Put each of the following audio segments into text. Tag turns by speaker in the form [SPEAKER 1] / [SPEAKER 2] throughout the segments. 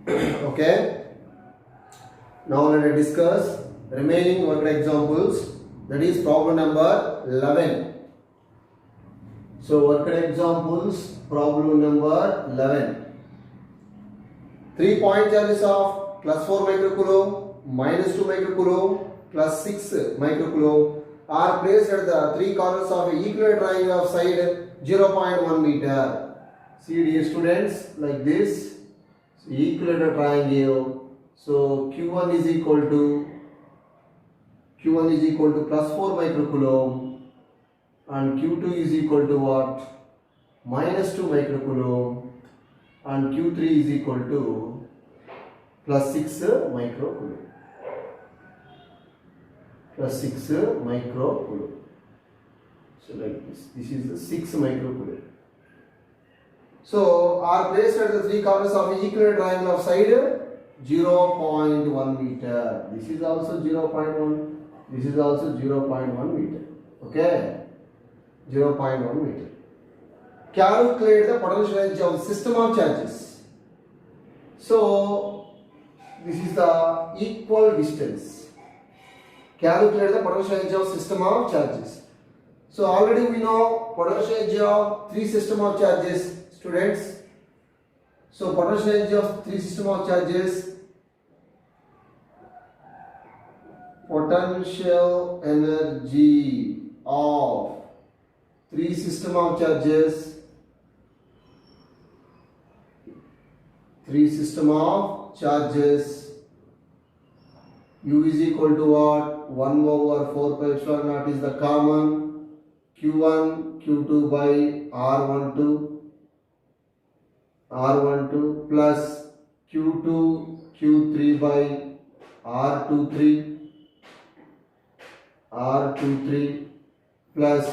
[SPEAKER 1] Okay. Now let us discuss remaining worked examples. That is problem number 11. So worked examples, problem number 11. 3 point charges of plus 4 microcoulomb, minus 2 microcoulomb, plus 6 microcoulomb are placed at the three corners of an equivalent triangle of side 0.1 meter. See dear students, like this. So equilateral triangle. So Q1 is equal to plus 4 microcoulomb and Q2 is equal to what? Minus 2 microcoulomb and Q3 is equal to plus 6 microcoulomb. Plus 6 microcoulomb. So like this. This is the 6 microcoulomb. So are placed at the three corners of an equivalent triangle of side 0.1 meter. This is also 0.1. This is also 0.1 meter. Okay. 0.1 meter. Calculate the potential energy of system of charges. So this is the equal distance. Calculate the potential energy of system of charges. So already we know potential energy of three system of charges, students. So potential energy of three system of charges. Potential energy of three system of charges. Three system of charges. U is equal to what? 1 over 4 pi epsilon naught is the common. Q1, Q2 by R12 plus Q2, Q3 by R23 plus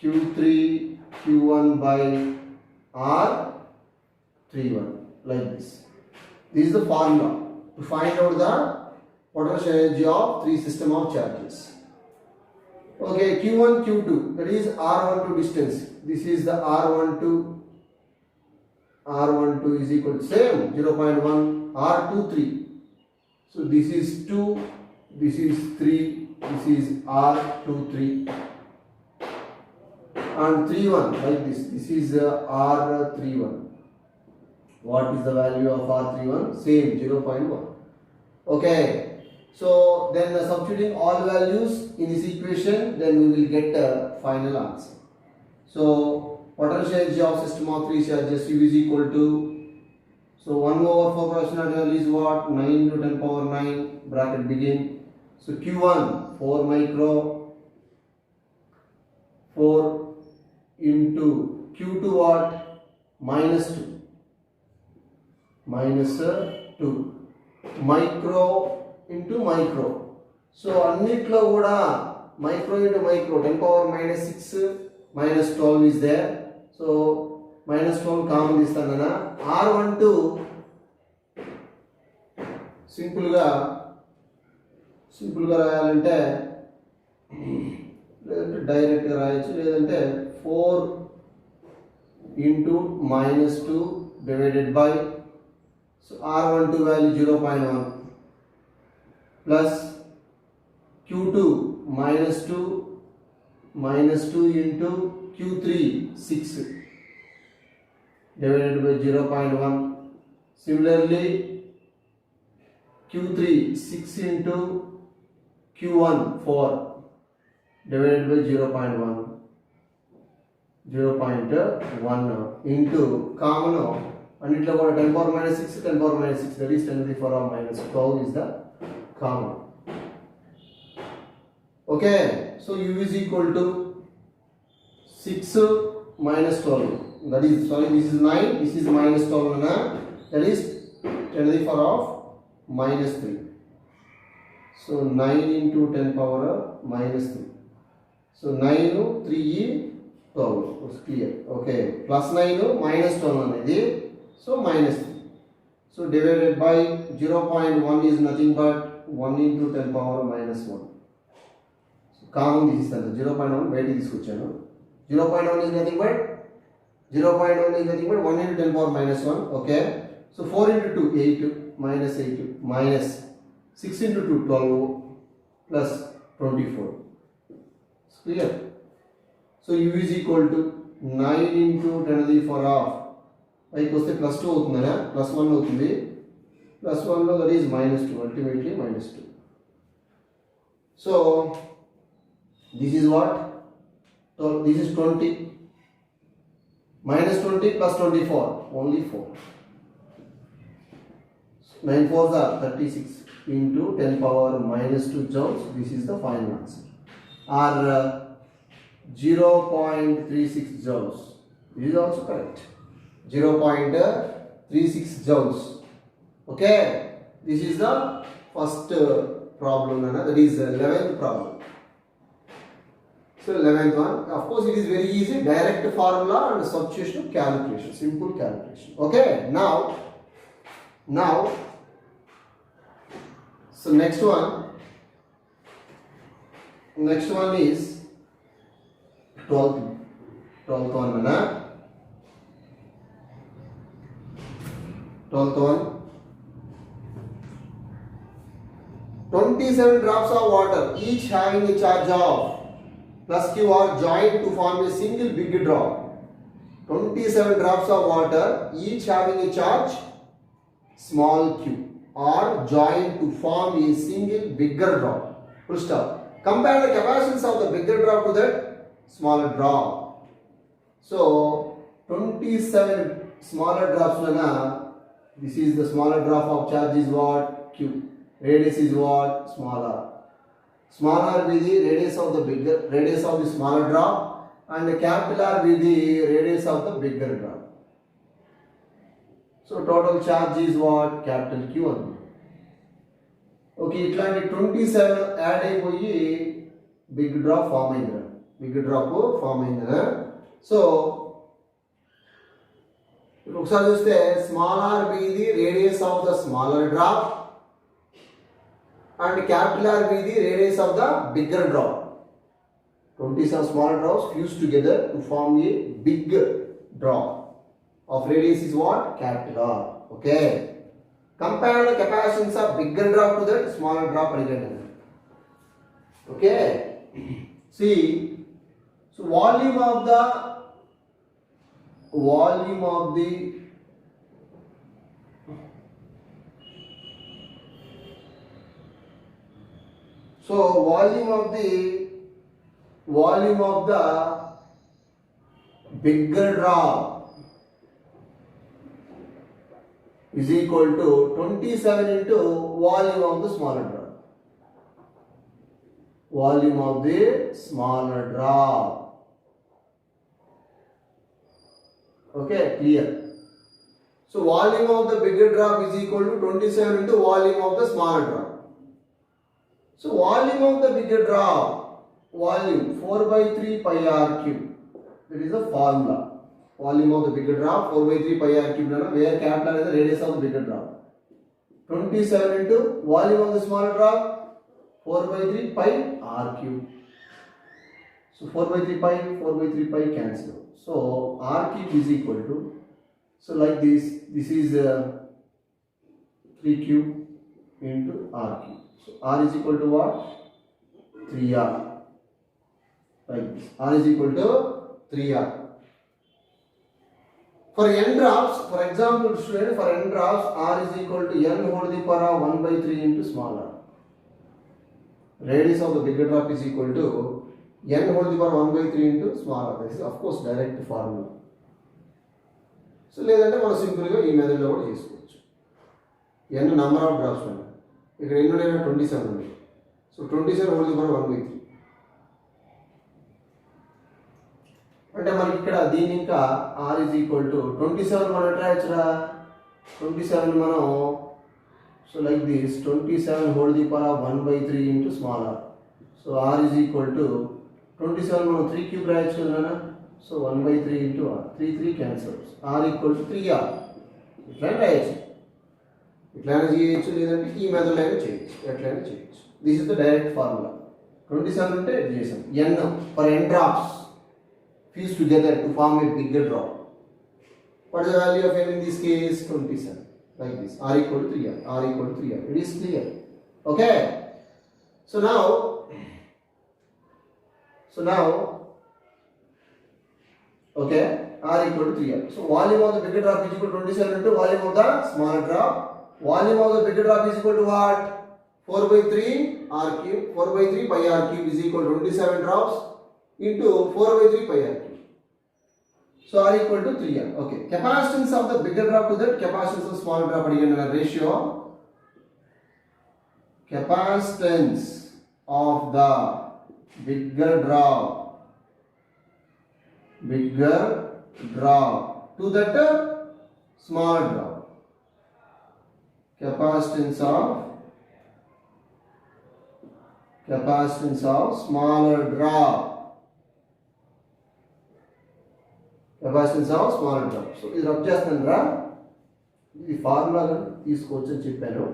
[SPEAKER 1] Q3, Q1 by R31, like this. This is the formula to find out the potential energy of three system of charges. Okay, Q1, Q2, that is R12 distance. This is the R12 is equal to same 0.1, R23. So this is 2, this is 3, this is R23 and 31 like this. This is R31. What is the value of R31? Same 0.1. Okay. So then substituting all values in this equation, then we will get a final answer. So potential energy of system of three charges U is equal to, so 1 over 4 proportional is what? 9 to 10 power 9 bracket begin. So Q1 4 micro, 4 into Q2 what? Minus 2 micro into micro. So అన్నిట్లో కూడా micro into micro 10 power minus 6 minus 12 is there. So minus 12 common తీస్తాను కదా. R12 సింపుల్గా రాయాలంటే లేదంటే డైరెక్ట్గా రాయొచ్చు, లేదంటే 4 into minus 2 divided by, so R12 value 0.1 plus Q2 minus 2 into Q3 6 divided by 0.1. Similarly Q3 6 into Q1 4 divided by 0.1 into common అన్నిట్లో కూడా 10 power minus 6 10 power minus 6, that is 10 to the power minus 12 is the common. Okay, so U is equal to 6 minus 12, that is, sorry, this is 9, this is minus 12 that is 10 to the power minus 3. So 9 into 10 power minus 3. So 9 3 12 was clear. Okay, plus 9 minus 12 అనేది, so minus 3. So divided by 0.1 is nothing but 1 into 10 power minus 1. So common తీస్తాను 0.1 బయటికి తీసుకొచ్చాను. 0.1 is nothing but 1 into 10 power minus 1. Okay, So 4 into 2, 8 minus 8 minus 6 into 2, 12 plus 24. It's clear. So u is equal to 9 into 10 to the power of పైకి వస్తే plus 2 అవుతుందనా plus 1 అవుతుంది plus 1 లో that is minus 2 ultimately minus 2. So this is what this is 20 minus 20 plus 24 only 4. 9 4s are 36 into 10 power minus 2 joules. This is the final answer, or 0.36 joules. This is also correct. 0.36 joules. Okay, this is the first problem, that is 11th problem. So 11th one, of course it is very easy, direct formula and substitution calculation, simple calculation. Okay, now so next one is 12th one, 12th one, 27 drops of water, each having a charge of plus q are joined to form a single big drop. 27 drops of water, each having a charge small q, are joined to form a single bigger drop. Full stop. Compare the capacitance of the bigger drop to that smaller drop. So 27 smaller drops, this is the smaller drop of charge is what? Q. Radius is what? Smaller. Smaller with the radius of the smaller drop, and the capital R with the radius of the bigger drop. So total charge is what? Capital Q. Okay, ఇట్లాంటి 27 add అయిపోయి big drop form అయింది. So ఒకసారి చూస్తే small r be the radius of the smaller drop and capital R be the radius of the bigger drop. 27 smaller drops fused together to form a big drop of radius is what? Capital R. Okay. Compare the capacitance of bigger drop to that smaller drop again. Okay. See, so volume of the volume of the bigger drop is equal to 27 into volume of the smaller drop. Volume of the smaller drop. Okay, clear. So volume of the bigger drop is equal to 27 into volume of the smaller drop. So volume of the bigger drop, volume 4 by 3 pi r cube. That is the formula. Volume of the bigger drop 4 by 3 pi r cube, where capital is the radius of the bigger drop. 27 into volume of the smaller drop 4 by 3 pi r cube. So 4 by 3 pi cancel. So r cube is equal to, so like this is 3 cube into r cube. So r is equal to what? 3r. Like this. R is equal to 3r. For n drops, for example, student, for n drops, r is equal to n whole to the power of 1 by 3 into small r. Radius of the bigger drop is equal to n whole to the power 1 by 3 into small r. This is of course direct formula. So లేదంటే మనం simple గా ఈ method లో కూడా చేసుకోవచ్చు. n number of drops ఉన్నాయి. ఇక్కడ ఎన్ని ఉన్నాయి? 27 ఉన్నాయి. So 27 whole the power 1 by 3. అంటే మనకి ఇక్కడ దీని ఇంకా r is equal to 27 మనం ఎట్లా రాయొచ్చురా? 27 మనం so like this 27 whole the power 1 by 3 into small r. So r is equal to 27 మనం 3 క్యూబ్ రాయొచ్చు కదా. So 1 by 3 into r. 3 cancels. r equal to 3r. ఇట్లా రాయొచ్చు. ఇట్లానే చేయొచ్చు, లేదంటే ఈ మెథడ్ అయినా చేయొచ్చు, ఎట్లయినా చేయొచ్చు. This is the direct formula. 27 అంటే ఎట్ చేసాం. n for n drops fused together to form a bigger drop. What is the value of n in this case? 27. like this, R equal to 3R, R equal to 3R. It is clear. Okay. So now, okay, R equal to 3R. So volume of the bigger drop is equal to 27 into volume of the smaller drop. Volume of the bigger drop is equal to what? 4 by 3 R cube. 4 by 3 pi R cube is equal to 27 drops into 4 by 3 pi R cube. So R equal to 3R. Okay. Capacitance of the bigger drop to the capacitance of the smaller drop again ratio. Capacitance of the bigger drop to that small drop. Capacitance of smaller drop. Capacitance of smaller drop. So ఇది rub చేస్తానరా, ఇది formula తీసుకోవచ్చు అని చెప్పాను.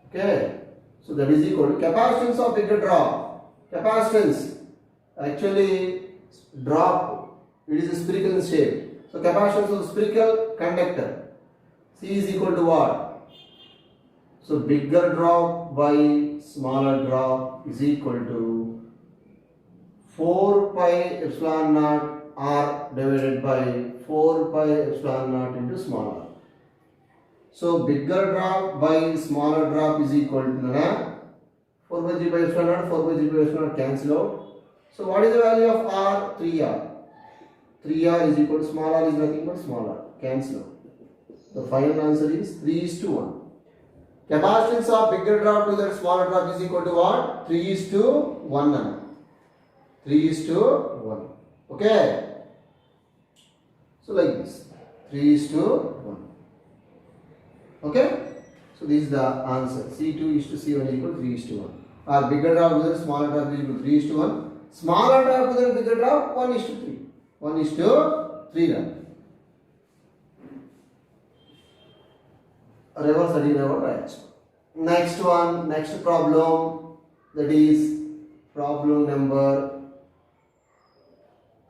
[SPEAKER 1] Okay, so that is equal to capacitance of bigger drop. Capacitance actually drop, it is a spherical in shape. So capacitance of spherical conductor, C is equal to what? So bigger drop by smaller drop is equal to 4 pi epsilon naught R divided by 4 pi epsilon naught into small r. So bigger drop by smaller drop is equal to 4 by 3 by epsilon naught, 4 by 3 by epsilon naught cancel out. So what is the value of R? 3R. 3R is equal to small r is nothing but small r. Cancel out. The final answer is 3:1. Capacitance of bigger drop to that smaller drop is equal to what? 3:1. 3:1. Okay. So like this. 3:1. Okay. So this is the answer. C2:C1 is equal to 3:1. Or bigger drop to the smaller drop is equal to 3:1. Smaller drop to the bigger drop 1:3. 1:3 run. Reverse addition right. Next one, next problem, that is problem number,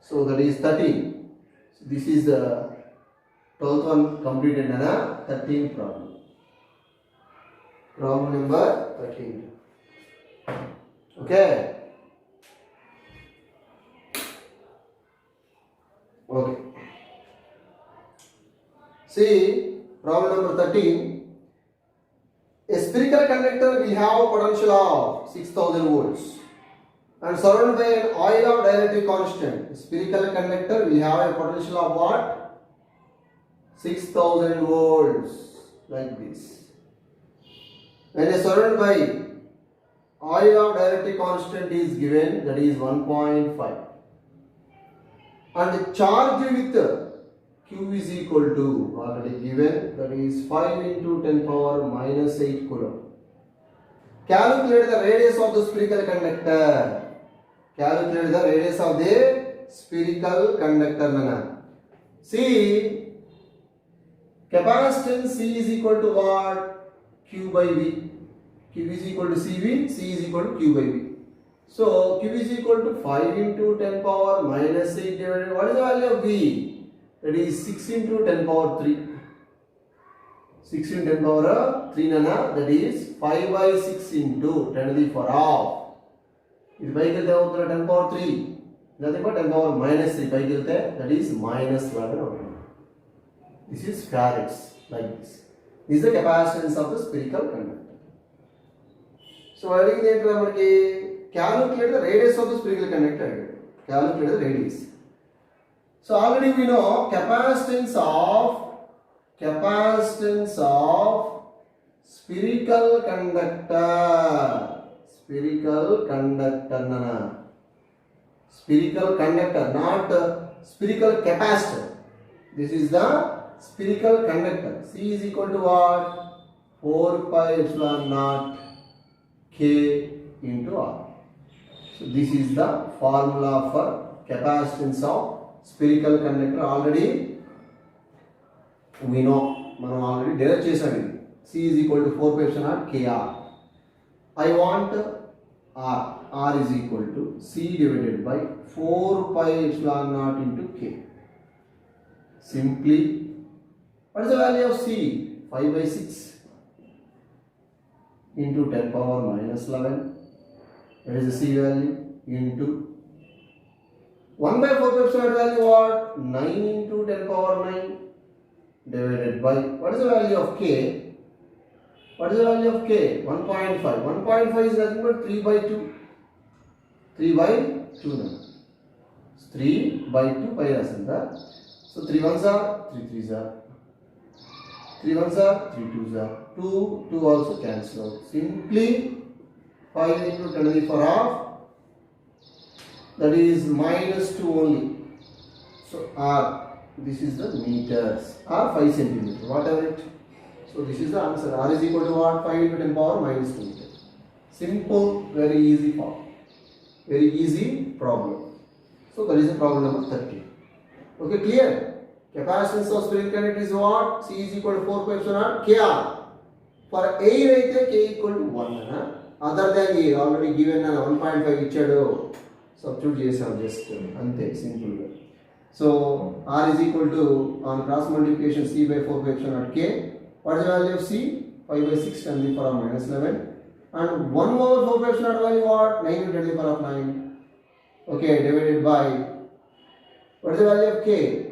[SPEAKER 1] so that is 13. So this is the 12th one completed and 13th problem. Problem number 13. Okay. Okay. See, problem number 13. A spherical conductor will have a potential of 6000 volts and surrounded by an oil of dielectric constant. A spherical conductor will have a potential of what? 6000 volts, like this. When a surrounded by oil of dielectric constant is given, that is 1.5, and charged with Q is equal to, already given, that is 5 into 10 power minus 8 coulomb. Calculate the radius of the spherical conductor. Calculate the radius of the spherical conductor. See, capacitance C is equal to what? Q by V. Q is equal to CV, C is equal to Q by V. So Q is equal to 5 into 10 power minus 8 divided, what is the value of V? That is 6 into 10 power 3. 6 into 10 power 3 nana, that is 5 by 6 into 10 to the power half. This by 10 power 3. Nothing but 10 power minus 3 by that is minus 11. This is farads, like this. This is the capacitance of the spherical conductor. So what is the calculate the radius of the spherical conductor. Calculate the radius. So already we know capacitance of spherical conductor. Spherical conductor, not spherical capacitor. This is the spherical conductor. C is equal to what? 4 pi epsilon naught K into R. So this is the formula for capacitance of spherical conductor. Already we know, మనం already derive చేసాము. C is equal to 4 pi epsilon naught KR. I want R. R is equal to C divided by 4 pi epsilon naught into K. Simply, what is the value of C? 5 by 6 into 10 power minus 11. That is the C value into 1 by 4 pi epsilon naught value what? 9 into 10 power 9 divided by, what is the value of K? What is the value of K? 1.5. 1.5 is nothing but 3 by 2. 3 by 2 now. 3 by 2 pi rasanda. So 3 ones are 3 threes are 3 ones are 3 twos are 2 also cancel out. Simply 5 into 10 to the power half, that is minus 2 only. So R, this is the meters, or 5 centimeter, whatever it. So this is the answer. R is equal to what? 5 into 10 power minus 2 meter. Simple, very easy form. Very easy problem. So that is the problem number 30. Okay, clear? Capacitance of spherical conductor is what? C is equal to 4 pi epsilon naught Kr. For air అయితే K equal to 1. Other than air, already given 1.5 ఇచ్చాడు. Substitute చేసాం just అంతే simple గా. So R is equal to, on cross multiplication, C by 4 pi epsilon naught K. What is the value of C? 5 by 6 10 to the power minus 11. And 1 over 4 pi epsilon naught value what? 9 into 10 to the power of 9. Okay, divided by, what is the value of K?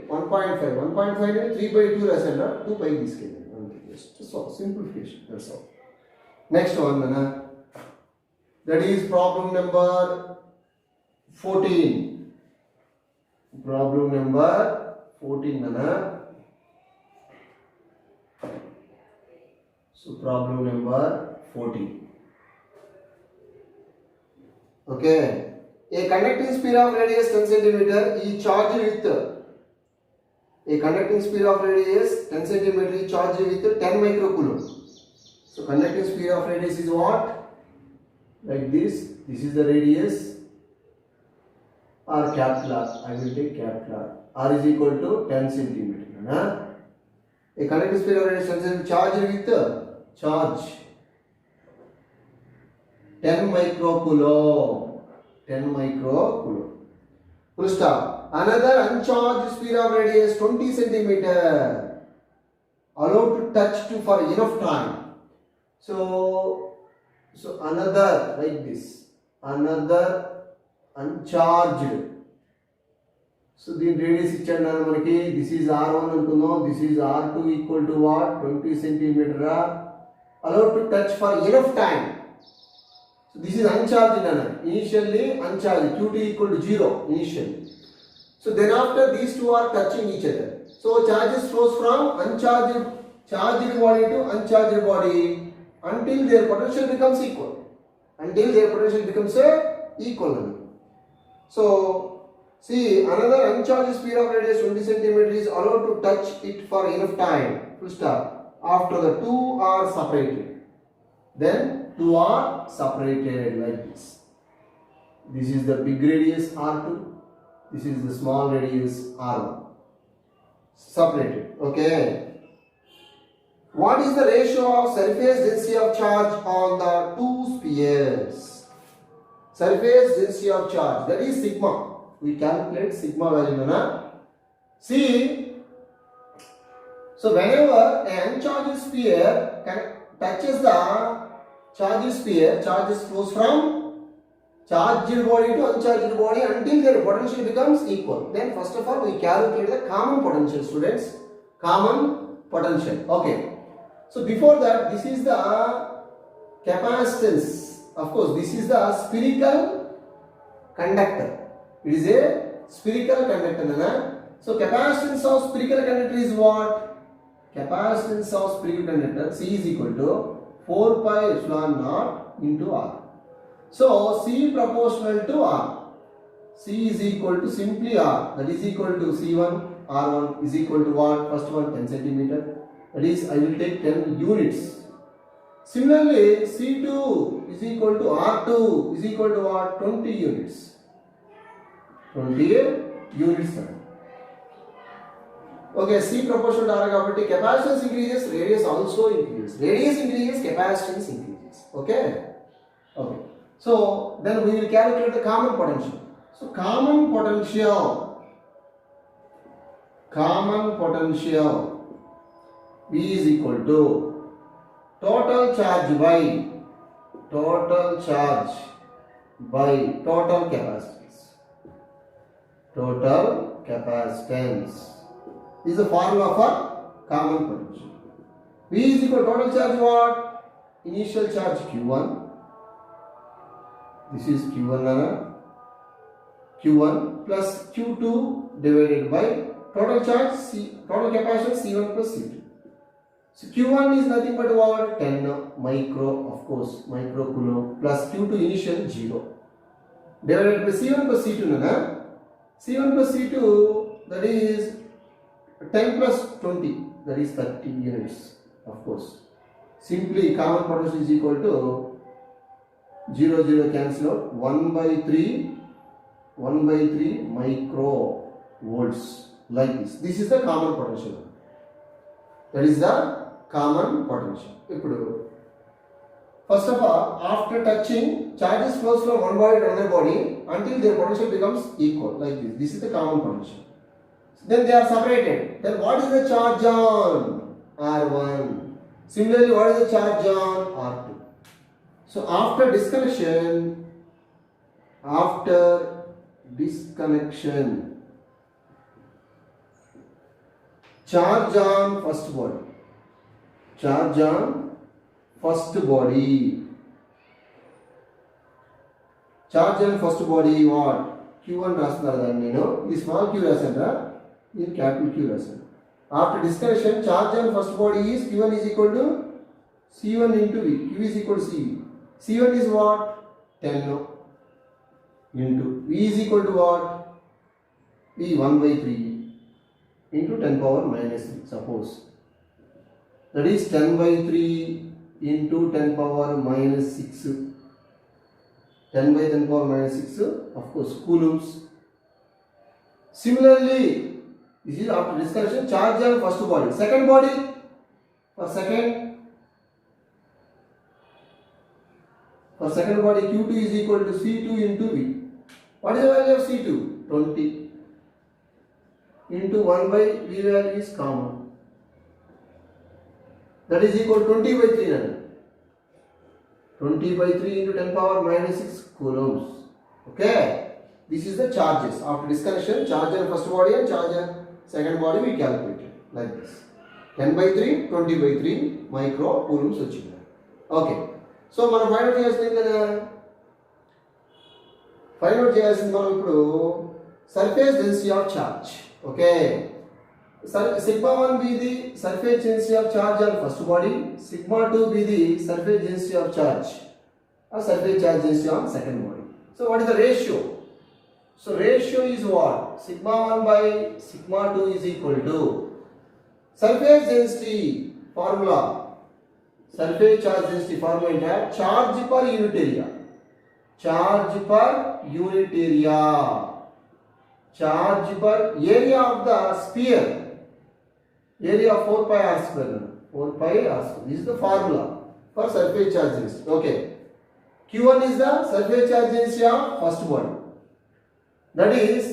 [SPEAKER 1] 1.5. 1.5 is 3 by 2 rasanda, 2 pi తీసుకెళ్ళండి. Just solve, simplification, that's all. Next one, that is problem number 14. Problem number 14, So problem number 14. Okay. A conducting sphere of radius 10 centimeter is charged with, a conducting sphere of radius 10 centimeter is charged with 10 microcoulomb. So conducting sphere of radius is what? Like this. This is the radius, or capital R. I will take capital R. R is equal to 10 centimeter. A conducting sphere of radius 10 centimeter charged with charge 10 microcoulomb. 10 microcoulomb. Full stop. Another uncharged sphere of radius 20 centimeter allowed to touch to for enough time. So another, like this, another uncharged. So the radius ఇచ్చాడు మనకి, this is R1 అనుకుందాం, this is R2 equal to what? 20 centimeter allowed to touch for enough time. So this is uncharged initially uncharged, QT equal to 0 initially. So then after these two are touching each other. So charges flows from charged body to uncharged body until their potential becomes equal. Until their potential becomes equal. So see, another uncharged sphere of radius 20 centimeter is allowed to touch it for enough time. Full stop. After the two are separated. Then two are separated like this. This is the big radius R2. This is the small radius R1. Separated. Okay. What is the ratio of surface density of charge on the two spheres? Surface density of charge, that is sigma. We calculate sigma value. See, so whenever an uncharged sphere touches the charged sphere, charges flows from charged body to uncharged body until their potential becomes equal. Then first of all we calculate the common potential, students. Common potential. Okay. So before that, this is the capacitance. Of course, this is the spherical conductor. It is a spherical conductor. So capacitance of spherical conductor is what? Capacitance of spherical conductor, C is equal to 4 pi epsilon naught into R. So C proportional to R. C is equal to simply R. That is equal to C1, R1 is equal to what? First one 10 centimeter. That is, I will take 10 units. Similarly, C2 is equal to R2 is equal to what? 20 units. 20 units. Okay, C proportional to R కాబట్టి capacitance increases, radius also increases. Radius increases, capacitance increases. Okay. Okay. So then we will calculate the common potential. So common potential common potential V is equal to total charge by total capacitance. Total capacitance is the formula for common potential. V is equal to total charge what? Initial charge Q1. This is Q1 Q1 plus Q2 divided by total charge total capacitance C1 plus C2. So Q1 is nothing but what? 10 micro, of course, micro coulomb plus Q2 initial 0 divided by C1 plus C2 C1 plus C2, that is 10 plus 20, that is 30 units, of course. Simply common potential is equal to 0 0 cancel out 1 by 3 micro volts, like this. This is the common potential. That is the common potential. First of all, after touching, charges flows from one body to another body until their potential becomes equal, like this. This is the common potential. Then they are separated. Then what is the charge on R1? Similarly, what is the charge on R2? So after disconnection, charge on first body. Charge on first body. Charge on first body what? Q1 rasundara, this small q rasandra, this capital Q rasandra. After disconnection, charge on first body is Q1 is equal to C1 into V. Q is equal to CV. C1 is what? 10 into V is equal to what? V 1 by 3 into 10 power minus 3, suppose. That is 10 by 3 into 10 power minus 6. 10 by 10 power minus 6, of course, coulombs. Similarly, this is after discussion, charge on first body. Second body, for second body, Q2 is equal to C2 into V. What is the value of C2? 20 into 1 by V value is common. That is equal to 20 by 3. 20 by 3 into 10 power minus 6 coulombs. Okay. This is the charges. After disconnection, charge on first body and charge on second body we calculated like this. 10 by 3, 20 by 3 micro coulombs వచ్చింది. Okay. So మనం find out చేయాల్సింది కదా, find out చేయాల్సింది మనం ఇప్పుడు surface density of charge. Okay, sigma 1 be the surface density of charge on first body, sigma 2 be the surface density of charge or surface charge density on second body. So what is the ratio? So ratio is what? Sigma 1 by sigma 2 is equal to surface density formula. Surface charge density formula into charge per unit area. Charge per unit area. Charge per area of the sphere. Area of 4 pi r square. 4 pi r square. This is the formula for surface charge density. Okay. Q1 is the surface charge density of first body. That is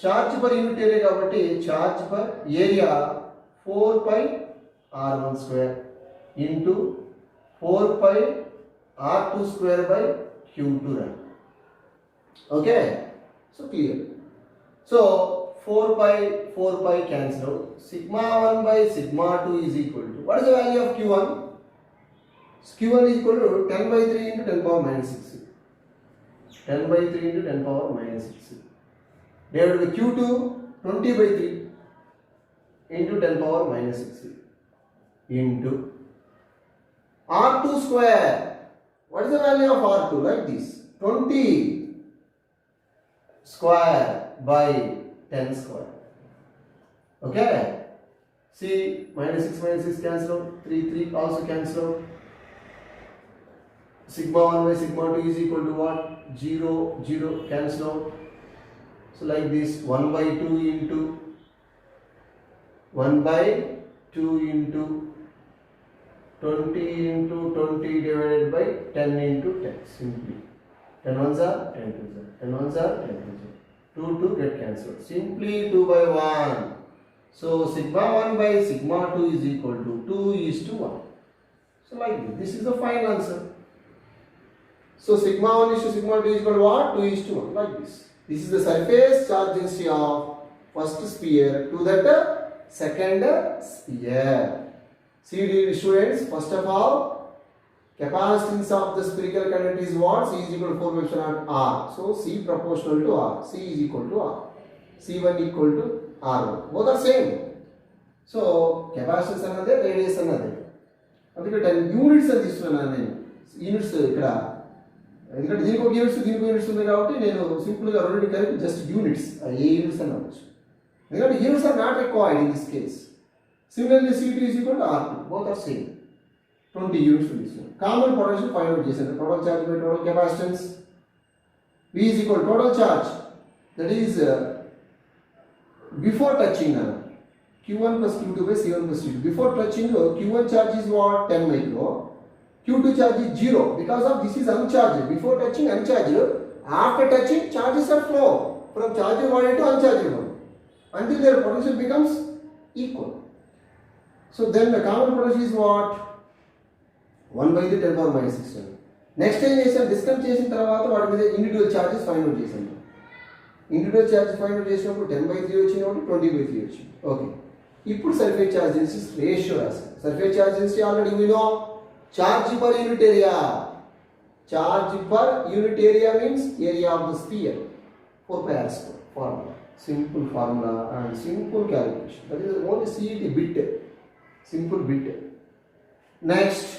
[SPEAKER 1] charge per unit area kabatti charge per area 4 pi r1 square into 4 pi r2 square by q2. Okay. So clear. So 4 pi cancel out. Sigma 1 by sigma 2 is equal to, what is the value of Q1? Q1 is equal to 10 by 3 into 10 power minus 6. 10 by 3 into 10 power minus 6. Divided by Q2, 20 by 3 into 10 power minus 6 into R2 square. What is the value of R2? Like this. 20 square by 10 square. Okay. See, minus 6 cancel out. 3 also cancel out. Sigma 1 by sigma 2 is equal to what? 0 cancel out. So like this, 1 by 2 into 20 into 20 divided by 10 into 10. Simply 10 ones are 10 twos are 10 ones are 10 twos are 2 get cancelled. Simply 2 by 1. So sigma 1 by sigma 2 is equal to 2:1. So like this is the final answer. So sigma 1 is to sigma 2 is equal to what? 2:1, like this. This is the surface charge density of first sphere to that second sphere. See dear students, first of all, capacitance of the spherical conductor is what? C is equal to 4 pi epsilon r. So C proportional to R. C is equal to R. C1 equal to R1. Both are same. So capacitance another, radius another. అందుకే 10 units అని తీసుకున్నాను నేను. Units ఇక్కడ ఎందుకంటే దీనికి ఒక units ఉంది కాబట్టి నేను సింపుల్గా రెండు కలిపి జస్ట్ యూనిట్స్ ఏ యూనిట్స్ అని అవ్వచ్చు. ఎందుకంటే units are not required in this case. Similarly C2 is equal to R2. Both are same. 20 units తీసుకున్నాను. కామన్ పొటెన్షియల్ ఫైండ్ అవుట్ చేశాను. Total charge by total capacitance V is equal to total charge, that is before touching Q1 plus Q2 by C1 plus C2. Before touching Q1 charge is what? 10 micro. Q2 charge is 0 because of this is uncharged. Before touching uncharged, after touching charges are flow from charged one to uncharged one until their potential becomes equal. So then the common potential is what? 1 by the 10 power minus 6. Next time చేసాం discuss చేసిన తర్వాత వాటి మీద individual charges find out చేసాం. Individual charge find out చేసినప్పుడు 10/3 వచ్చింది, ఒకటి 20/3 వచ్చింది. ఓకే, ఇప్పుడు సర్ఫేస్ చార్జ్ డెన్సిటీ రేషియో రాసాం. Surface charge density already we know charge per unit area. Charge per unit area means area of the sphere. 4 pi r square formula. Simple formula and simple calculation. That is only CET bit. Simple bit. Next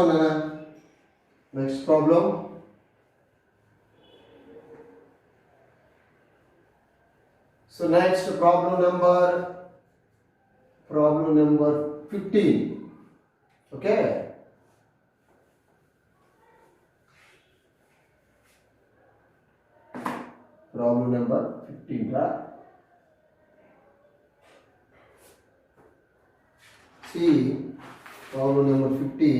[SPEAKER 1] one, next problem. So next problem number 15. Okay. Problem number 15, right? See, problem number 15.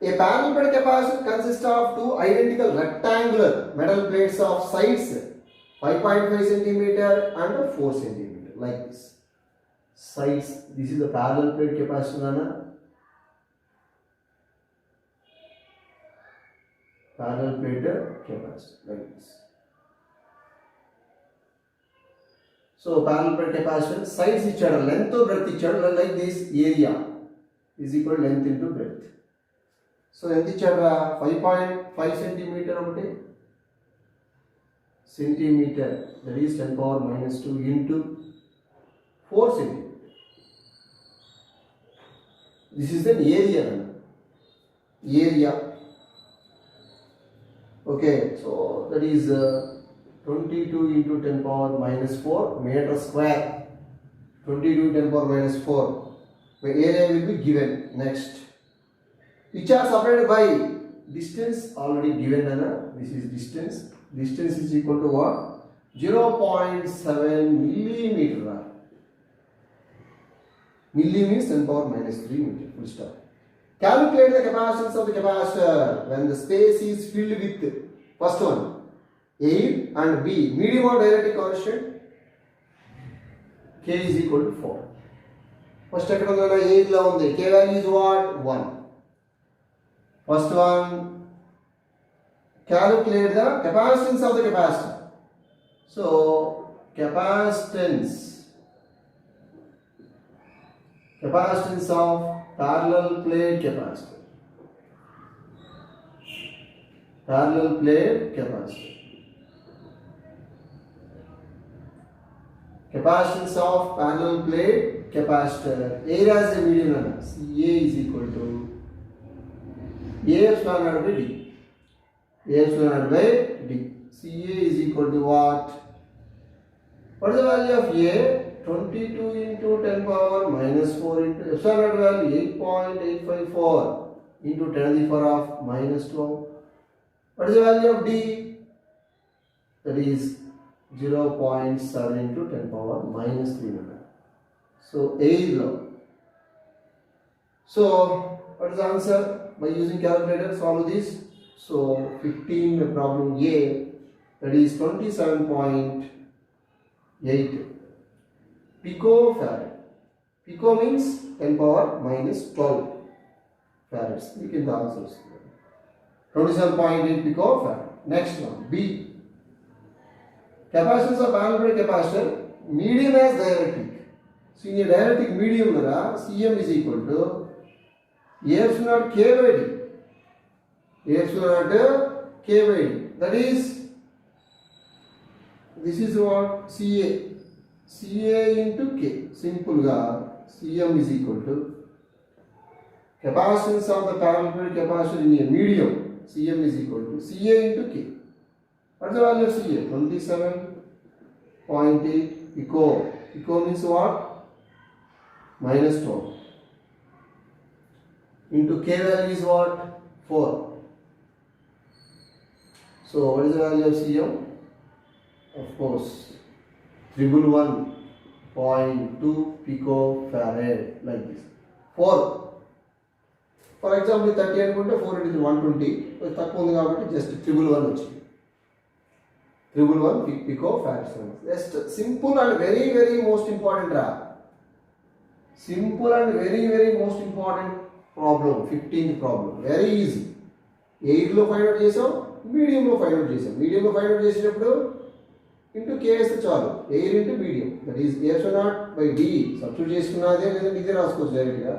[SPEAKER 1] A parallel plate capacitor consists of two identical rectangular metal plates of sides 5.5 cm and 4 cm, like this. Sides, this is the parallel plate capacitor, parallel plate capacitor, like this. So parallel plate capacitor, sides ichchadu, length or breadth ichchadu, like this. Area is equal to length into breadth. So ఎంత ఇచ్చాడు? 5.5 centimeter ఒకటి centimeter, that is 10 power minus 2 into 4 centimeter. This is the area. Okay, so that is 22 into 10 power minus 4 meter square. 22 10 power minus 4. The area will be given. Next, which are separated by distance already given. This is distance. Distance is equal to what? 0.7 millimeter. Milli means 10 power minus 3 meter. Full stop. Calculate the capacitance of the capacitor when the space is filled with, first one, air, and B, medium or dielectric constant. K is equal to 4. First air lo undi. K value is what? 1. First one, calculate the capacitance of the capacitor. So capacitance of parallel plate capacitor. Capacitance of parallel plate capacitor. Area is a medium. A is equal to A epsilon naught by D. A epsilon naught by D. CA is equal to what? What is the value of A? 22 into 10 power minus 4 into epsilon naught value 8.854 into 10 to the power of minus 12. What is the value of D? That is 0.7 into 10 power minus 300. So A is low. So what is the answer? By using calculator, solve this. So 15 problem A, that is 27.8 8 picofarad. Pico means 10 power minus 12 farads. You can the answers. 27.8 picofarad. Next one, B. Capacitance of parallel capacitor, medium as dielectric. So in a dielectric medium, Cm is equal to A epsilon naught K by D. A epsilon naught K by D. That is, this is what? Ca. Ca into K. Simple ga Cm is equal to capacitance of the parallel capacitor in a medium. Cm is equal to Ca into K. What's the value of Ca? 27.8 pico. Pico means what? Minus 12. Into K value is what? 4. So what is the value of Cm? Of course, 111.2 picofarad, like this. 4. For example, 30 అనుకుంటే 4 into 120. తక్కువ ఉంది కాబట్టి just 111 వచ్చింది. 111 picofarad. Just simple and very very most important simple and very very most important problem. 15th problem. Very easy. 8 లో find out చేసాం, medium లో find out చేసాం. Medium లో ఫైండ్ అవుట్ చేసినప్పుడు ఇంటూ కే వేస్తే చాలు. Air into medium, that is epsilon naught by d. Substitute చేసుకున్నదే లేదంటే ఇదే రాసుకోవచ్చు డైరెక్ట్గా.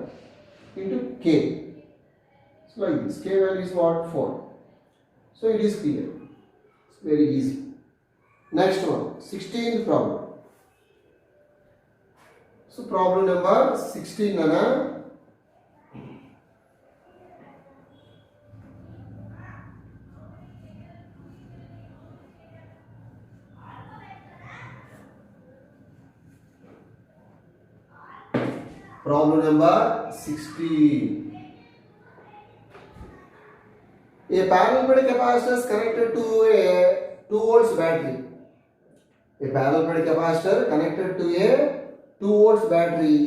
[SPEAKER 1] Into K. So like this, K value is what? 4. So it is clear. It's very easy. Next one, 16th problem. So problem number 16 nana. Problem number 16. A parallel plate capacitor is connected to a 2 volts battery. A parallel plate capacitor connected to a 2 volts battery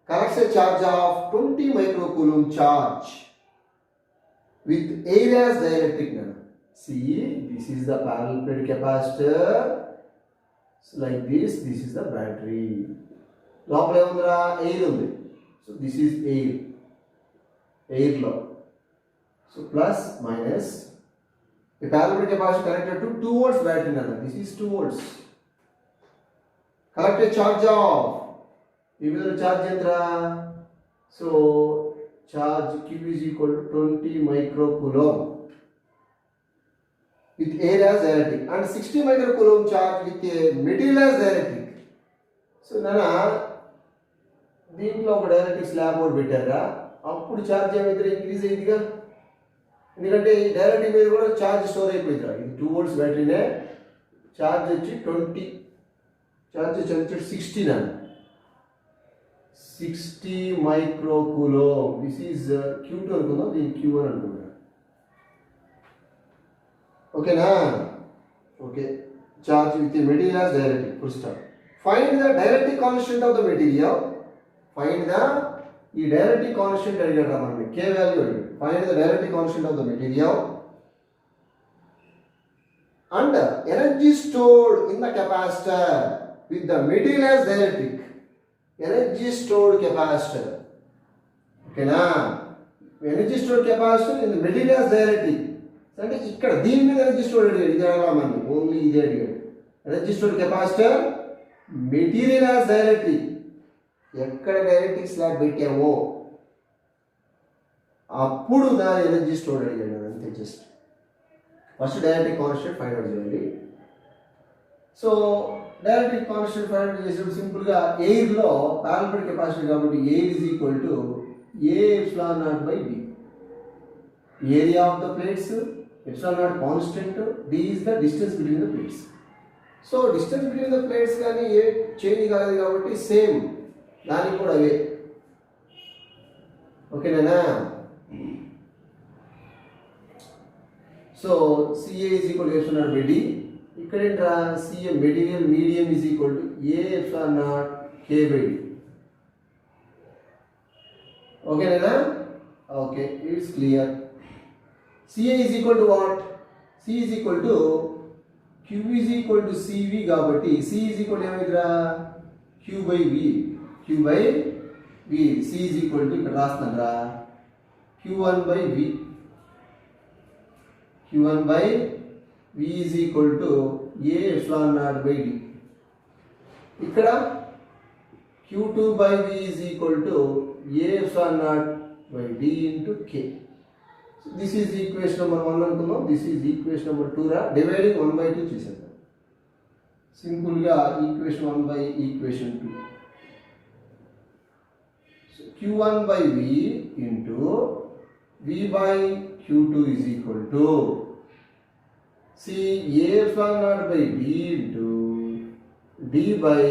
[SPEAKER 1] collects a charge of 20 microcoulomb charge with air as dielectric. See, this is the parallel plate capacitor. So like this, this is the battery. లోపల ఏముందిరా? Air ఉంది. So this is air, ఎయిర్లో. So plus minus a parallel plate capacitor connected to 2 volts battery. This is 2 volts. Collect a charge of, ఈ విధంగా charge ఎంతరా? So charge Q is equal to 20 microcoulomb with air as dielectric and 60 microcoulomb charge with a material as dielectric. So నాన్న దీంట్లో ఒక డైరెక్ట్రిక్ slab ఒకటి పెట్టారా, అప్పుడు charge ఏమైతే ఇంక్రీజ్ అయ్యిందిగా. ఎందుకంటే ఈ డైరెక్ట్రిక్ మీద కూడా ఛార్జ్ స్టోర్ అయిపోయిందిరా. ఇది 2 volts బ్యాటరీనే, ఛార్జ్ వచ్చి 20, ఛార్జ్ వచ్చి 60 నాన్న, 60 microcoulomb. దిస్ ఈజ్ Q2 అనుకుందాం, దీన్ని Q1 అనుకుందాం. ఓకేనా? Okay. Charge with material as dielectric. Full stop. Find the dielectric constant of the material. Find the dielectric constant అడిగాడు మనకి, K value అడిగాడు. Find the dielectric constant of the material and energy stored in the capacitor with the material as dielectric. Energy stored capacitor. ఓకేనా? Energy stored capacitor in the material as dielectric. అంటే ఇక్కడ దీని మీద energy stored అడిగాడు. ఇది అడగాలి మనకి, only ఇదే అడిగాడు. Energy stored capacitor, material as dielectric. ఎక్కడ డైరెక్ట్రిక్ స్లాబ్ పెట్టామో అప్పుడు దాని ఎనర్జీ స్టోర్ అడిగాడు. అంతే, just first dielectric constant find out చేయాలి. So dielectric constant find out చేసినప్పుడు సింపుల్గా ఎయిర్లో పారబోలిక్ కెపాసిటీ కాబట్టి air is equal to A epsilon naught by D. Area of the plates, epsilon naught constant, D is the distance between the plates. So distance between the plates కానీ ఏ change కాలేదు కాబట్టి same దానికి కూడా అవే. ఓకేనా? So CA is equal to epsilon naught by D. ఇక్కడ ఏంట్రా? CA material medium is equal to A epsilon naught K by D. ఓకేనా? Okay, it's clear. CA is equal to what? C is equal to Q is equal to CV కాబట్టి C is equal to ఏమైందిరా Q by V. Q by V. C is equal to ఇక్కడ రాస్తున్నారా Q1 by V. Q1 by V is equal to A epsilon naught by D. ఇక్కడ Q2 by V is equal to A epsilon naught by D into K. So this is equation number 1 అనుకుందాం. This is equation number 2 రా. Dividing 1 by 2 చేసేద్దాం. Simple గా equation 1 by equation 2. So Q1 by V into V by Q2 is equal to see A epsilon naught by D into D by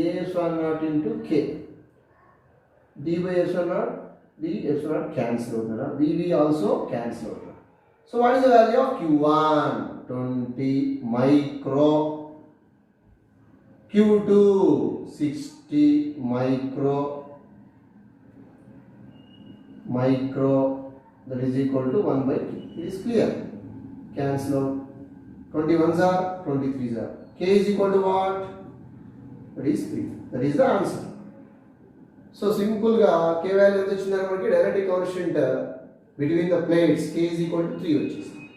[SPEAKER 1] A epsilon naught into K. D by epsilon naught, D epsilon naught cancel out. VV also cancel out. So what is the value of Q1? 20 micro. Q2 60 micro. That is equal to 1 by 2. It is clear. Cancel out. 21s are 23s are. K is equal to what? That is 3. That is the answer. So simple ga K value ఎంత వచ్చిందని మనకి direct coefficient between the plates K is equal to 3 వచ్చేసింది.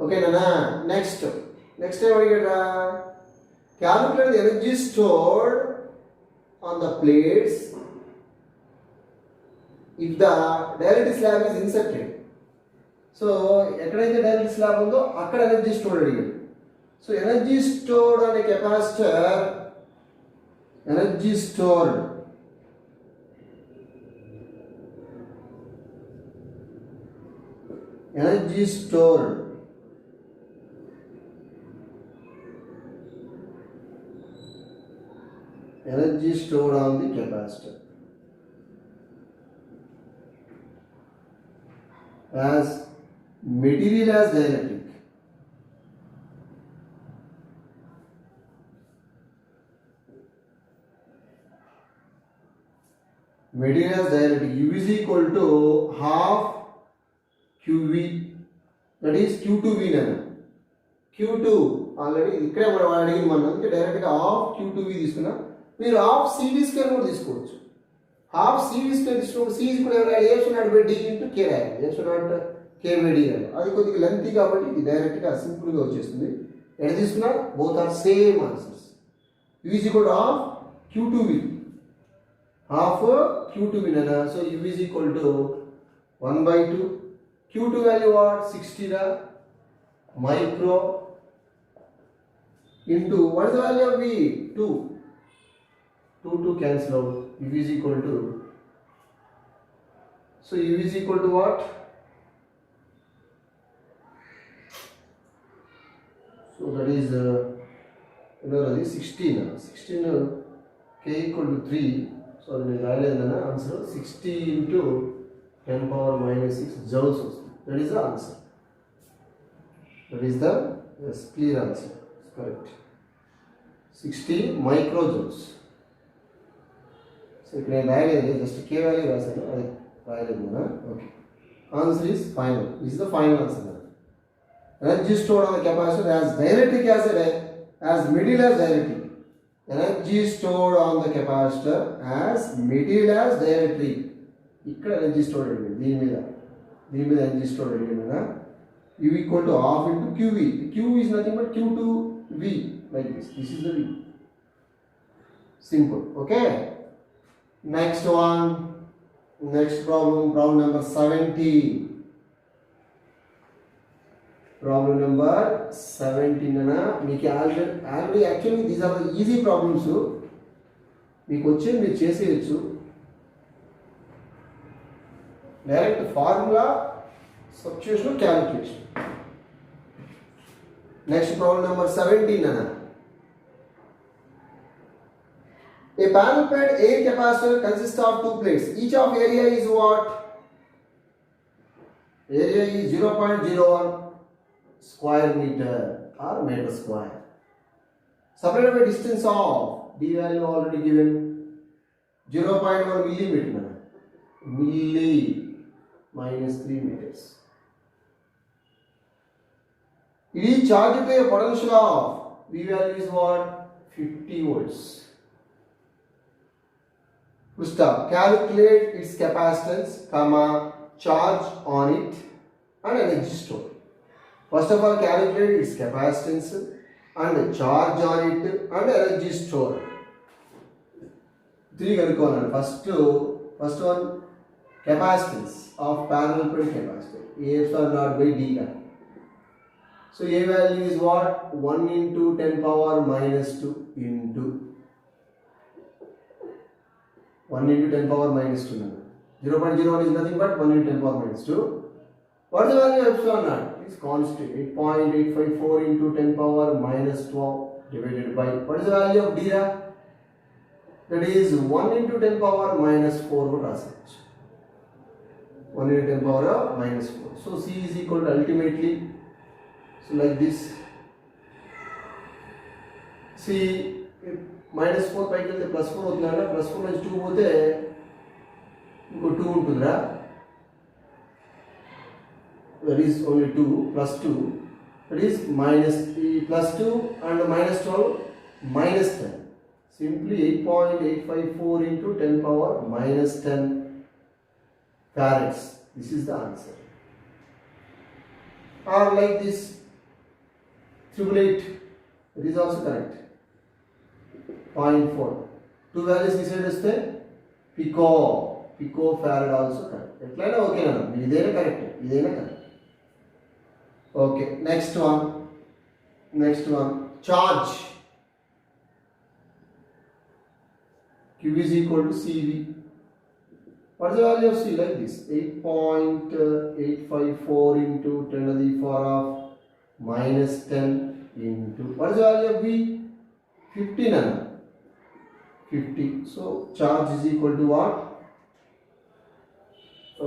[SPEAKER 1] ఓకేనా? Next ఏం అడిగాడా? Calculate the energy stored on the plates if the direct slab is inserted. So ఎక్కడైతే direct slab ఉందో అక్కడ ఎనర్జీ స్టోర్డ్ అడిగాడు. సో ఎనర్జీ స్టోర్డ్ అనే capacitor energy stored on the capacitor as material as dielectric. Material as dielectric. U is equal to half QV. That is Q2V nana. Q2 already ikkade మనం అడిగింది మనం అందుకే direct గా half Q2V తీసుకున్నా. మీరు half CV square కూడా తీసుకోవచ్చు. Half CV square తీసుకున్నప్పుడు C కూడా A should buy D into K రాయాలి. A should K by D రాయాలి. అది కొద్దిగా లెంతీ కాబట్టి ఇది డైరెక్ట్ గా సింపుల్ గా వచ్చేస్తుంది. ఎడ తీసుకున్నా both are same answers. U is equal to half Q2V. Half Q2V nana. So U is equal to 1 by 2. Q2 value what? 60 ra micro into what is the value of V? 2. 2 cancel out. U is equal to, so U is equal to what? So that is 16 K equal to 3. So the answer 60 into 10 power minus 6 joules. That is the answer. That is the clear answer. Correct. 60 microjoules. So if I just K value okay. Answer is final. This is the final answer. Energy stored on the capacitor as dielectric as material as dielectric. Energy stored on the capacitor as material as dielectric. ఇక్కడ energy stored అడిగింది దీని మీద energy stored అడిగింది కదా. U equal to half into QV. Q is nothing but Q2V like this. This is the V. Simple. Okay. Next one. Next problem number 17. Problem number 17 అన్న మీకు already actually these are the easy problems. మీకు వచ్చేది మీరు చేసేయచ్చు. Direct formula substitution calculation. Next problem number 17 అన్న. A panel plate air capacitor consists of two plates. Each of area is what? Area is 0.01 square meter or meter square. Separated by distance of D value already given 0.1 millimeter. Milli minus 3 meters. It is charged by a potential of V value is what? 50 volts. Full stop. Calculate its capacitance, comma, charge on it and energy stored. First of all, calculate its capacitance and charge on it and energy stored. Three kanukonalu. First one, capacitance of parallel plate capacitor. A epsilon naught by D. So A value is what? 1 into 10 power minus 2 into 1 into 10 power minus 2. 0.01 is nothing but 1 into 10 power minus 2. What is the value of epsilon naught? It is constant. 8.854 into 10 power minus 12 divided by, what is the value of D? That is 1 into 10 power minus 4 would research. 1 into 10 power minus 4. So C is equal to ultimately, so like this. See, minus 4 పైకి వెళ్తే plus 4 అవుతుందా? Plus 4 నుంచి 2 పోతే ఇంకో 2 ఉంటుందిరా. That is only 2 plus 2. That is minus plus 2 and minus 12 minus 10. Simply 8.854 into 10 power minus 10 farads. This is the answer. Or like this, 888. It is also correct. 0.4. Two values decided as the picofarad also correct. Etlana okay na? Idena correct. Idena correct. Okay. Next one. Charge. Q is equal to CV. What is the value of C? Like this. 8.854 into 10 to the power of minus 10 into, what is the value of V? 50 nano. 50. So charge is equal to what?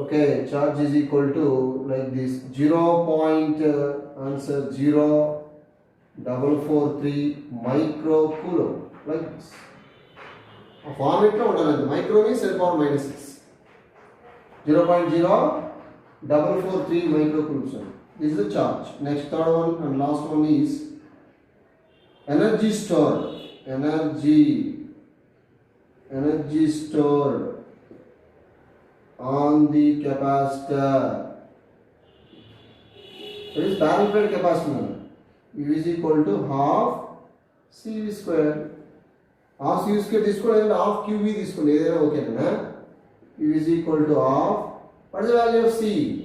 [SPEAKER 1] Okay, charge is equal to like this 0.0443 microcoulomb, like this. A format lo undalante. Micro means 10 power minus 6. 0.0443 microcoulomb. This is the charge. Next, third one and last one is energy stored. Energy stored on the capacitor. That is parallel plate capacitor. U is equal to half CV square. Half CV square తీసుకోండి and half QV తీసుకోండి ఏదైనా ఓకేనా. U is equal to half. What is the value of C?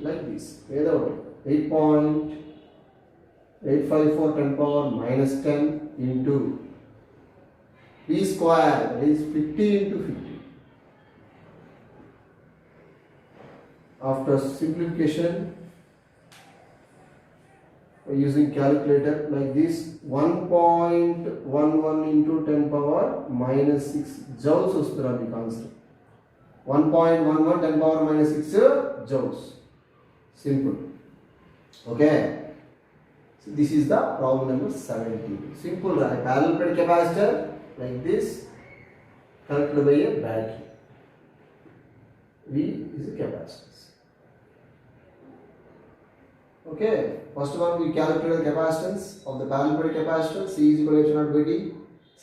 [SPEAKER 1] Like this. ఏదో ఒకటి 8.854 10 power minus 10 into V square, that is 50 into 50. After simplification, using calculator like this, 1.11 into 10 power minus 6 joules vastara the constant. 1.11 10 power minus 6 joules. Simple. Okay. So this is the problem number 17. Simple, right? Parallel plate capacitor like this, connected by a battery. V is the capacitance. Okay. First one, we calculate the capacitance of the parallel plate capacitor. C is equal to H naught by D.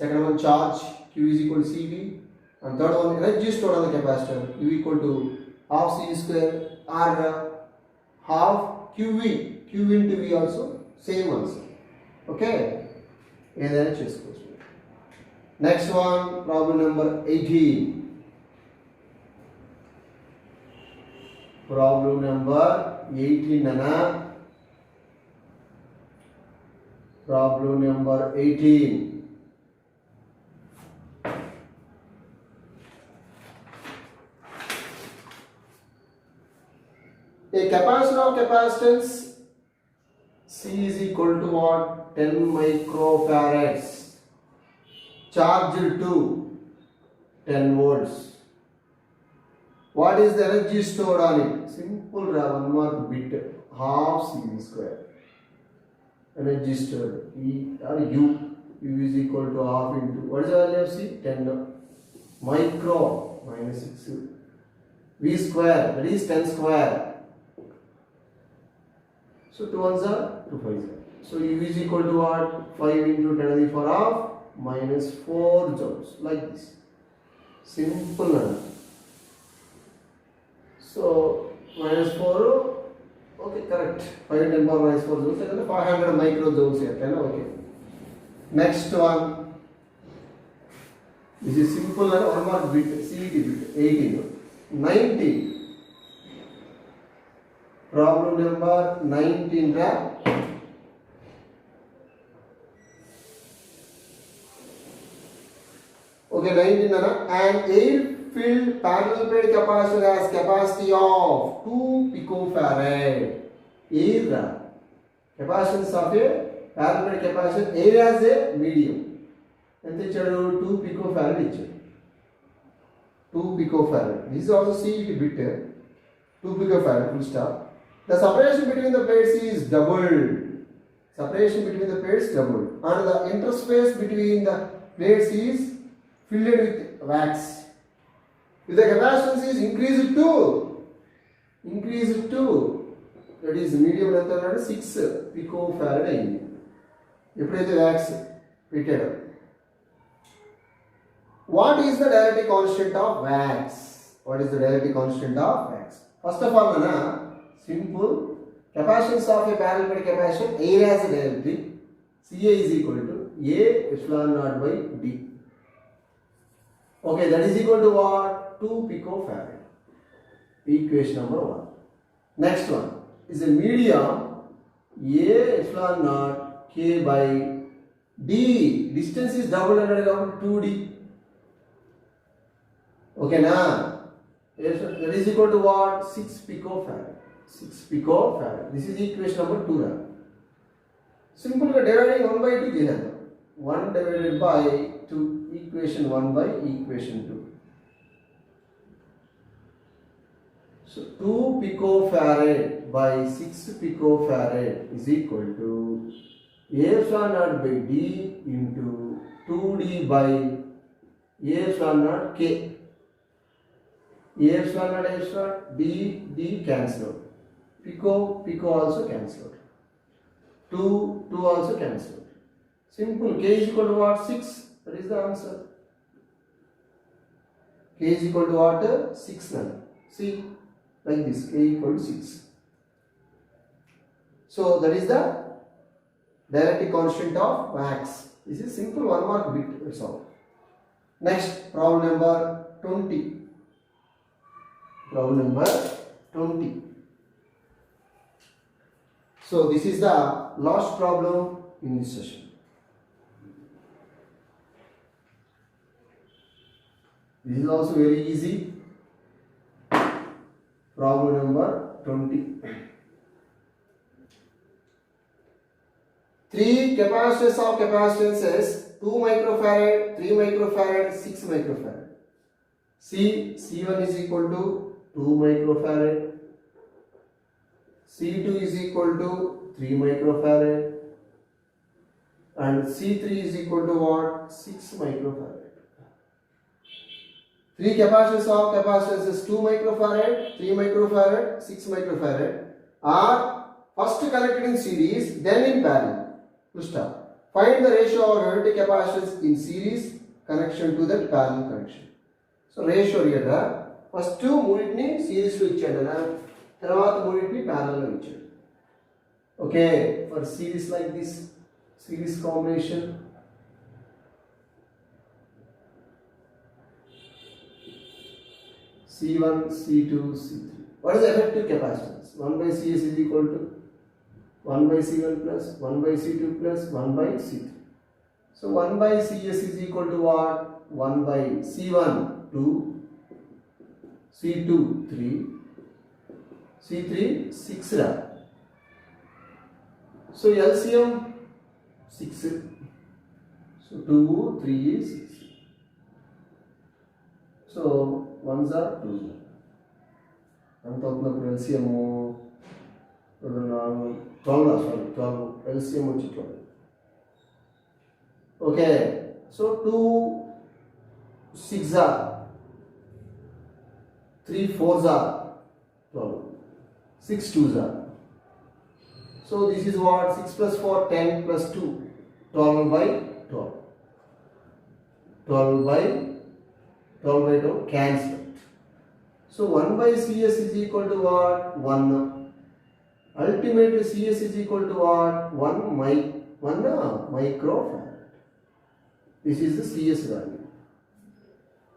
[SPEAKER 1] Second one, charge. Q is equal to CV. And third one, energy stored on the capacitor. U equal to half C square or half QV. Q into V also same answer. Okay. ఏదైనా చేసుకోవచ్చు. Next one, problem number 18. Problem number 18 nana. Problem number 18. A capacitor of capacitance C is equal to what? 10 microfarads. Charged to 10 volts. What is the energy stored on it? Simple, one mark bit. Half CV square. Energy stored. E or U. U is equal to half into, what is the value of C? 10 micro minus 6. V square, that is 10 square. So 2 ones are 2 5s are. So U is equal to what? 5 into 10 to the power of minus 4 joules, like this. Simple. So minus 4, okay, correct. 5 into 10 power minus 4 joules, and 500 microjoules here. Okay. Next one. This is simple and one more bit, CET bit, 18. 19. Problem number 19. Okay, 19. An air-filled parallel plate capacitor has capacity of 2 picofarad. Air capacitance of a parallel plate capacitor, air as a medium. ఎంత ఇచ్చాడు 2 picofarad ఇచ్చాడు 2 picofarad. This is also CET bit, 2 picofarad, full stop. The separation between the plates is doubled. Separation between the plates doubled, and the interspace between the plates is filled with wax. If the capacitance is increased to that is medium length అన్నాడు 6 picofarad అయింది ఎప్పుడైతే wax పెట్టాడు. What is the dielectric constant of wax? What is the dielectric constant of wax? First of all, simple. Capacitance of a parallel plate capacitor, air as a dielectric, Ca is equal to A epsilon naught by D. Okay, that is equal to what? 2 picofarad. Equation number 1. Next one is a medium A epsilon naught K by D. Distance is double under 2D. Okay, now that is equal to what? 6 picofarad. 6 picofarad. This is equation number 2. Simple dividing 1 by 2 చేద్దాం. 1 divided by 2, equation 1 by equation 2. So 2 picofarad by 6 picofarad is equal to A epsilon naught by D into 2D by A epsilon naught K. A epsilon naught epsilon, D cancel out. Pico also cancel out. 2 also cancel out. Simple. K is equal to what? 6. That is the answer. K is equal to what? 6 now. See, like this. K equal to 6. So that is the dielectric constant of wax. This is simple 1 mark bit. That's all. Next, problem number 20. Problem number 20. So this is the last problem in this session. This is also very easy. Problem number 20. 3 capacitors of capacitances 2 microfarad, 3 microfarad, 6 microfarad. C1 is equal to 2 microfarad, C2 is equal to 3 microfarad, and C3 is equal to what? 6 microfarad. 3 capacitors of capacitances 2 microfarad, 3 microfarad, 6 microfarad are first connected in series, then in parallel. To start, find the ratio of every capacitance in series connection to that parallel connection. So ratio here, first మూడింటిని series లో ఇచ్చాడు, తర్వాత మూడింటిని parallel లో ఇచ్చాడు. Okay, for series like this, series combination, C1, C2, C3. What is the effective capacitance? 1 by Cs is equal to 1 by C1 plus 1 by C2 plus 1 by C3. So 1 by Cs is equal to what? 1 by C1 2, C2 3, C3 6 ra. So LCM 6. So 2, 3, 6. So 1s are 2s. I'm talking about LCM 12 LCM వచ్చి 12. Okay, so 2 6s are, 3 4s are 12, 6 2s are. So this is what? 6 plus 4, 10 plus 2, 12 by 12. 12 by 12 cancel. So 1 by CS is equal to what? 1. Ultimately CS is equal to what? 1 microfarad. This is the CS value.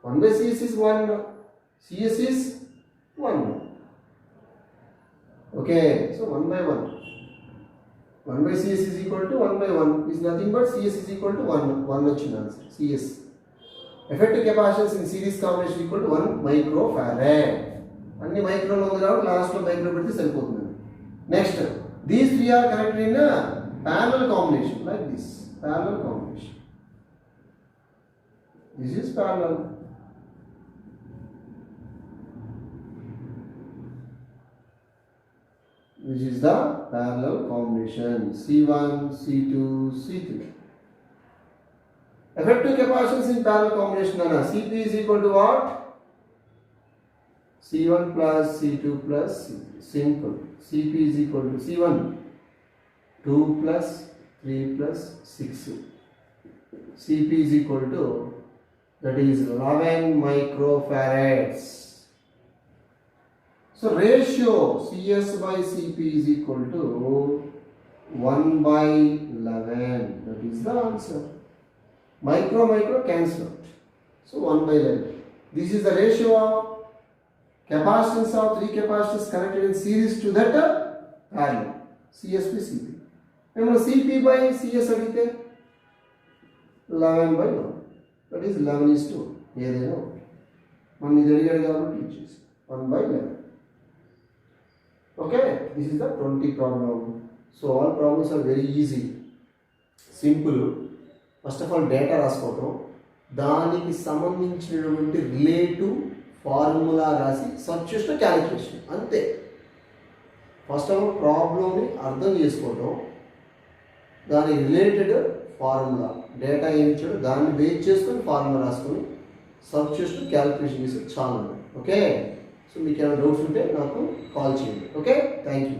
[SPEAKER 1] 1 by CS is 1. CS is 1. Okay, so 1 by 1. 1 by CS is equal to 1 by 1 is nothing but CS is equal to 1. 1 వచ్చిన answer. CS. Effective capacitance in series combination equal to 1 microfarad. అన్ని మైక్రోలు ఉంది కాబట్టి last లో micro పెడితే సరిపోతుంది. Next, these three are connected in a parallel combination like this. Parallel combination. This is parallel. This is the parallel combination C1, C2, C3. Effective capacitance in parallel combination CP is equal to what? C1 plus C2 plus C3. Simple. CP is equal to C1 2 plus 3 plus 6. CP is equal to, that is 11 microfarads. So ratio CS by CP is equal to 1 by 11. That is the answer. Micro cancel out. So 1 by 11. This is the ratio of capacitance of three capacitors connected in series to that parallel. CS by CP. Remember CP by CS adite 11 by 1. That is 11 is 2. ఏదైనా మనం ఇది అడిగాడు కాబట్టి ఇచ్చేసి 1 by 11. Okay, this is the 20 problem. So all problems are very easy, simple. First of all, data రాసుకోవటం, దానికి సంబంధించినటువంటి relative formula రాసి substitution calculation అంతే. ఫస్ట్ ఆఫ్ ఆల్ ప్రాబ్లమ్ని అర్థం చేసుకోవటం, దాని రిలేటెడ్ ఫార్ములా డేటా ఏమి ఇచ్చాడో దాన్ని బేస్ చేసుకొని ఫార్ములా రాసుకొని సబ్స్టిట్యూషన్ క్యాలిక్యులేషన్ చేసి చాలా. ఓకే, సో మీకు ఏమైనా డౌట్స్ ఉంటే నాకు కాల్ చేయండి. Okay, thank you.